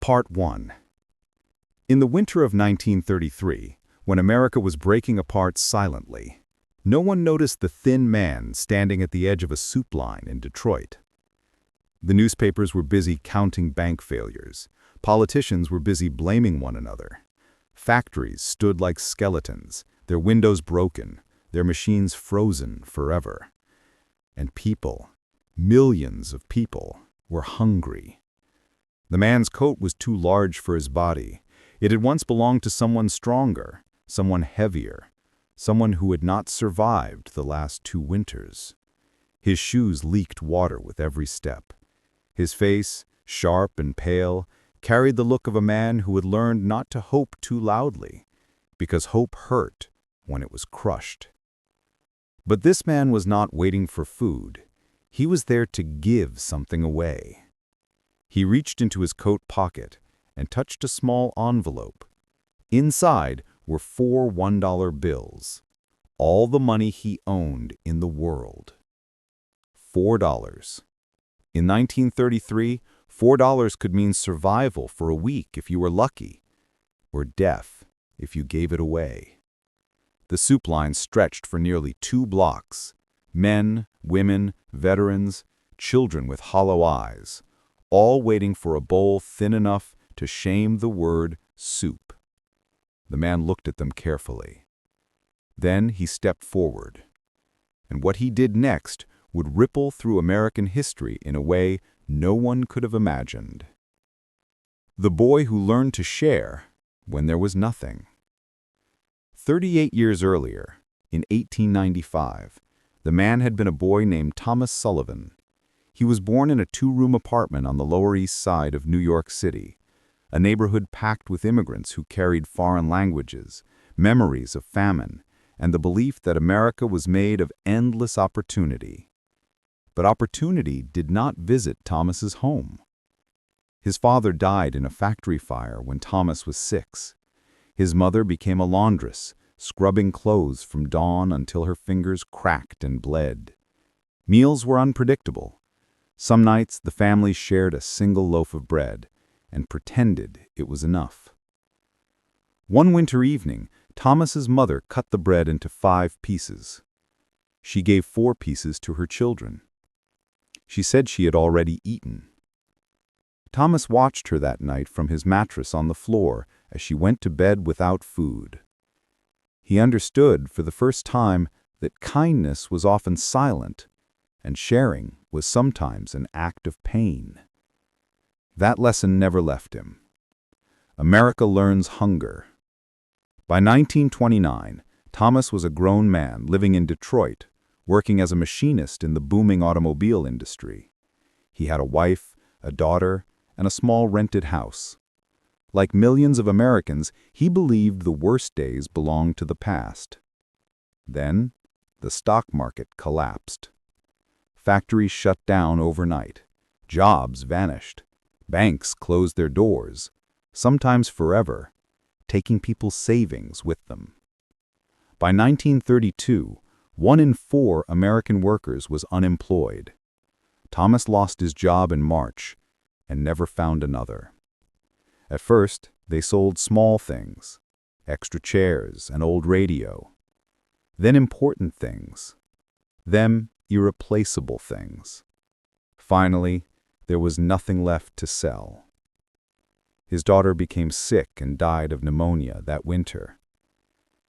Part 1. In the winter of 1933, when America was breaking apart silently, no one noticed the thin man standing at the edge of a soup line in Detroit. The newspapers were busy counting bank failures. Politicians were busy blaming one another. Factories stood like skeletons, their windows broken, their machines frozen forever. And people, millions of people, were hungry. The man's coat was too large for his body. It had once belonged to someone stronger, someone heavier, someone who had not survived the last 2 winters. His shoes leaked water with every step. His face, sharp and pale, carried the look of a man who had learned not to hope too loudly, because hope hurt when it was crushed. But this man was not waiting for food. He was there to give something away. He reached into his coat pocket and touched a small envelope. Inside were 4 $1 bills, all the money he owned in the world. $4. In 1933, $4 could mean survival for a week if you were lucky, or death if you gave it away. The soup line stretched for nearly 2 blocks. Men, women, veterans, children with hollow eyes, all waiting for a bowl thin enough to shame the word soup. The man looked at them carefully. Then he stepped forward. And what he did next would ripple through American history in a way no one could have imagined. The boy who learned to share when there was nothing. 38 years earlier, in 1895, the man had been a boy named Thomas Sullivan. He was born in a 2-room apartment on the Lower East Side of New York City, a neighborhood packed with immigrants who carried foreign languages, memories of famine, and the belief that America was made of endless opportunity. But opportunity did not visit Thomas's home. His father died in a factory fire when Thomas was 6. His mother became a laundress, scrubbing clothes from dawn until her fingers cracked and bled. Meals were unpredictable. Some nights the family shared a single loaf of bread and pretended it was enough. One winter evening, Thomas's mother cut the bread into 5 pieces. She gave 4 pieces to her children. She said she had already eaten. Thomas watched her that night from his mattress on the floor as she went to bed without food. He understood for the first time that kindness was often silent, and sharing was sometimes an act of pain. That lesson never left him. America learns hunger. By 1929, Thomas was a grown man living in Detroit, working as a machinist in the booming automobile industry. He had a wife, a daughter, and a small rented house. Like millions of Americans, he believed the worst days belonged to the past. Then, the stock market collapsed. Factories shut down overnight. Jobs vanished. Banks closed their doors, sometimes forever, taking people's savings with them. By 1932, 1 in 4 American workers was unemployed. Thomas lost his job in March and never found another. At first, they sold small things, extra chairs, an old radio. Then important things. Then irreplaceable things. Finally, there was nothing left to sell. His daughter became sick and died of pneumonia that winter.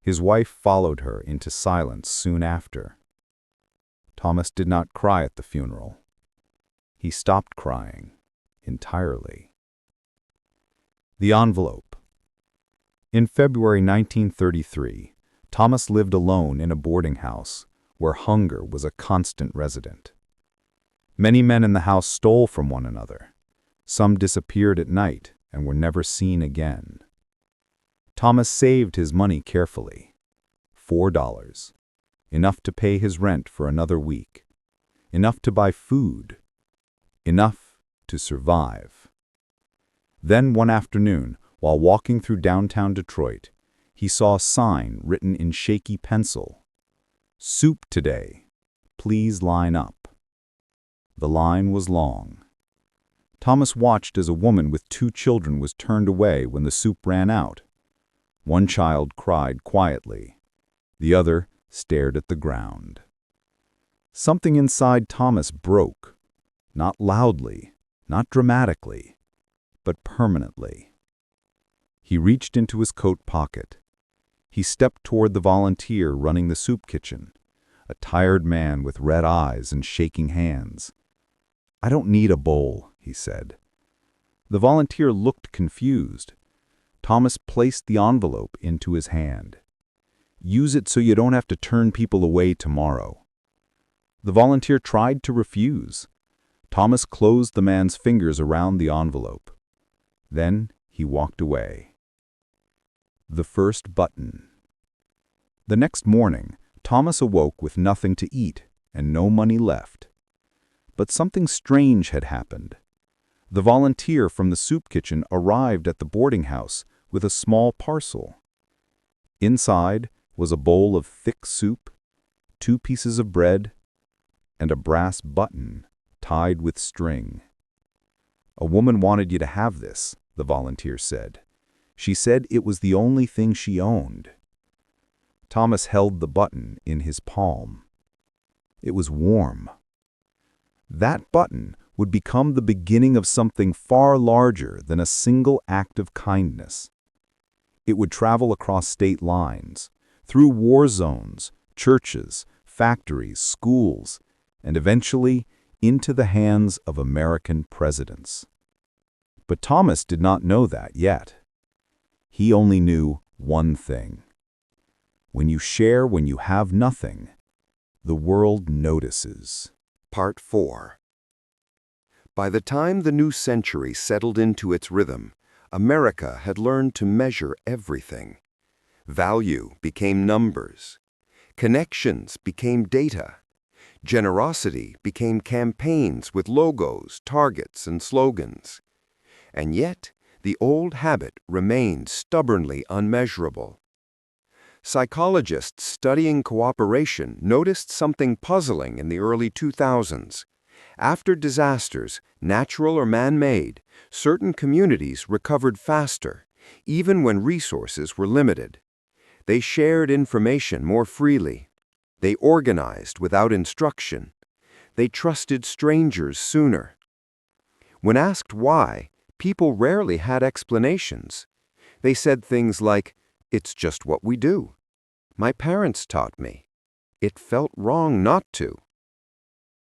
His wife followed her into silence soon after. Thomas did not cry at the funeral. He stopped crying entirely. The envelope. In February 1933, Thomas lived alone in a boarding house where hunger was a constant resident. Many men in the house stole from one another. Some disappeared at night and were never seen again. Thomas saved his money carefully. $4. Enough to pay his rent for another week. Enough to buy food. Enough to survive. Then one afternoon, while walking through downtown Detroit, he saw a sign written in shaky pencil. "Soup today. Please line up." The line was long. Thomas watched as a woman with 2 children was turned away when the soup ran out. One child cried quietly. The other stared at the ground. Something inside Thomas broke, not loudly, not dramatically, but permanently. He reached into his coat pocket. He stepped toward the volunteer running the soup kitchen, a tired man with red eyes and shaking hands. "I don't need a bowl," he said. The volunteer looked confused. Thomas placed the envelope into his hand. "Use it so you don't have to turn people away tomorrow." The volunteer tried to refuse. Thomas closed the man's fingers around the envelope. Then he walked away. The first button. The next morning, Thomas awoke with nothing to eat and no money left. But something strange had happened. The volunteer from the soup kitchen arrived at the boarding house with a small parcel. Inside was a bowl of thick soup, 2 pieces of bread, and a brass button tied with string. "A woman wanted you to have this," the volunteer said. "She said it was the only thing she owned." Thomas held the button in his palm. It was warm. That button would become the beginning of something far larger than a single act of kindness. It would travel across state lines, through war zones, churches, factories, schools, and eventually into the hands of American presidents. But Thomas did not know that yet. He only knew one thing. When you share when you have nothing, the world notices. Part 4. By the time the new century settled into its rhythm, America had learned to measure everything. Value became numbers. Connections became data. Generosity became campaigns with logos, targets, and slogans. And yet, the old habit remained stubbornly unmeasurable. Psychologists studying cooperation noticed something puzzling in the early 2000s. After disasters, natural or man-made, certain communities recovered faster, even when resources were limited. They shared information more freely. They organized without instruction. They trusted strangers sooner. When asked why, people rarely had explanations. They said things like, "It's just what we do. My parents taught me. It felt wrong not to."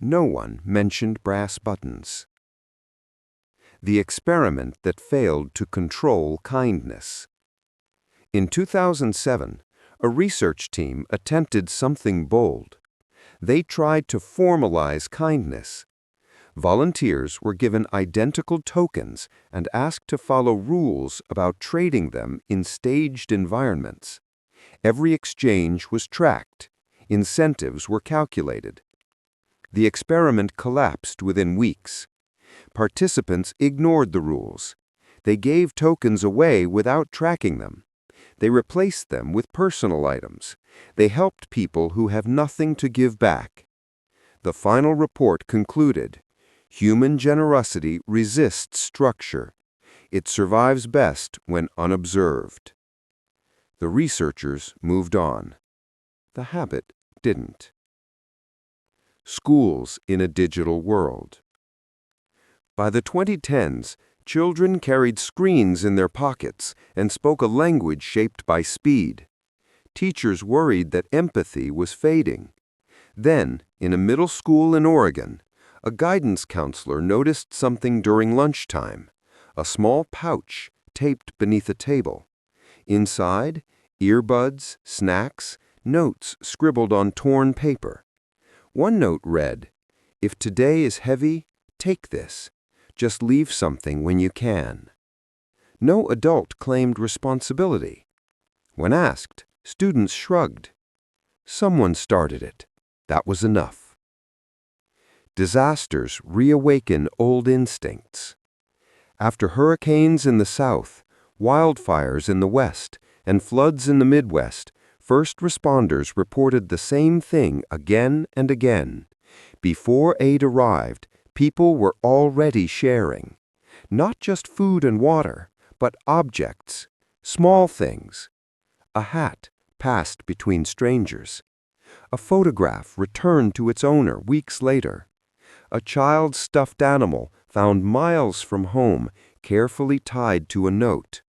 No one mentioned brass buttons. The experiment that failed to control kindness. In 2007, a research team attempted something bold. They tried to formalize kindness. Volunteers were given identical tokens and asked to follow rules about trading them in staged environments. Every exchange was tracked. Incentives were calculated. The experiment collapsed within weeks. Participants ignored the rules. They gave tokens away without tracking them. They replaced them with personal items. They helped people who have nothing to give back. The final report concluded, human generosity resists structure. It survives best when unobserved. The researchers moved on. The habit didn't. Schools in a digital world. By the 2010s, children carried screens in their pockets and spoke a language shaped by speed. Teachers worried that empathy was fading. Then, in a middle school in Oregon, a guidance counselor noticed something during lunchtime, a small pouch taped beneath a table. Inside, earbuds, snacks, notes scribbled on torn paper. One note read, "If today is heavy, take this. Just leave something when you can." No adult claimed responsibility. When asked, students shrugged. Someone started it. That was enough. Disasters reawaken old instincts. After hurricanes in the South, wildfires in the West, and floods in the Midwest, first responders reported the same thing again and again. Before aid arrived, people were already sharing. Not just food and water, but objects, small things. A hat passed between strangers. A photograph returned to its owner weeks later. A child's stuffed animal found miles from home, carefully tied to a note.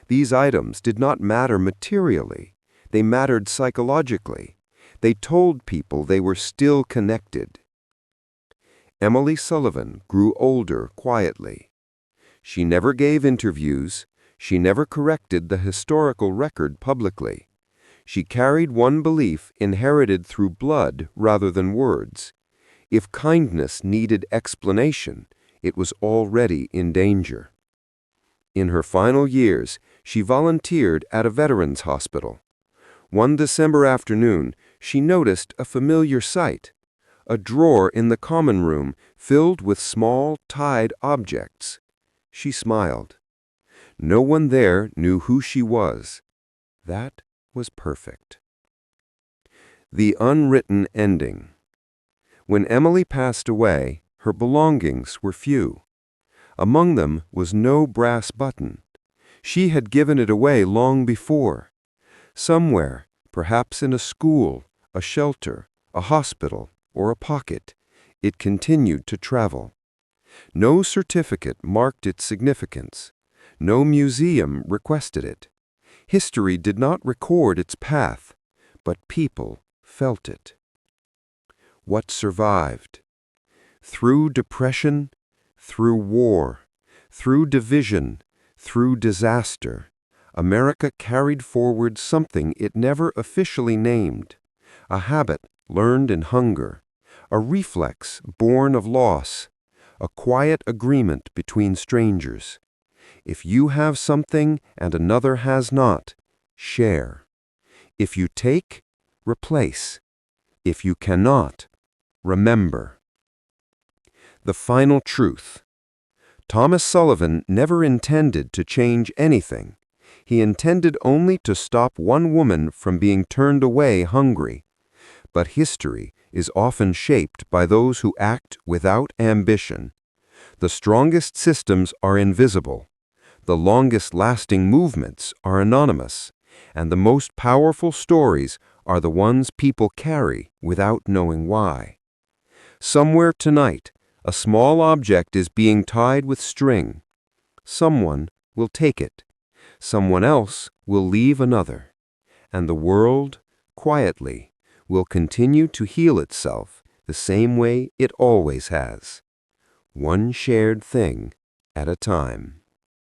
These items did not matter materially. They mattered psychologically. They told people they were still connected. Emily Sullivan grew older quietly. She never gave interviews. She never corrected the historical record publicly. She carried one belief inherited through blood rather than words. If kindness needed explanation, it was already in danger. In her final years, she volunteered at a veterans hospital. One December afternoon, she noticed a familiar sight: a drawer in the common room filled with small, tied objects. She smiled. No one there knew who she was. That was perfect. The unwritten ending. When Emily passed away, her belongings were few. Among them was no brass button. She had given it away long before. Somewhere, perhaps in a school, a shelter, a hospital, or a pocket, it continued to travel. No certificate marked its significance. No museum requested it. History did not record its path, but people felt it. What survived? Through depression, through war, through division, through disaster, America carried forward something it never officially named: a habit learned in hunger, a reflex born of loss, a quiet agreement between strangers. If you have something and another has not, share. If you take, replace. If you cannot, remember. The final truth. Thomas Sullivan never intended to change anything. He intended only to stop one woman from being turned away hungry. But history is often shaped by those who act without ambition. The strongest systems are invisible. The longest-lasting movements are anonymous. And the most powerful stories are the ones people carry without knowing why. Somewhere tonight, a small object is being tied with string. Someone will take it. Someone else will leave another. And the world, quietly, will continue to heal itself the same way it always has. One shared thing at a time.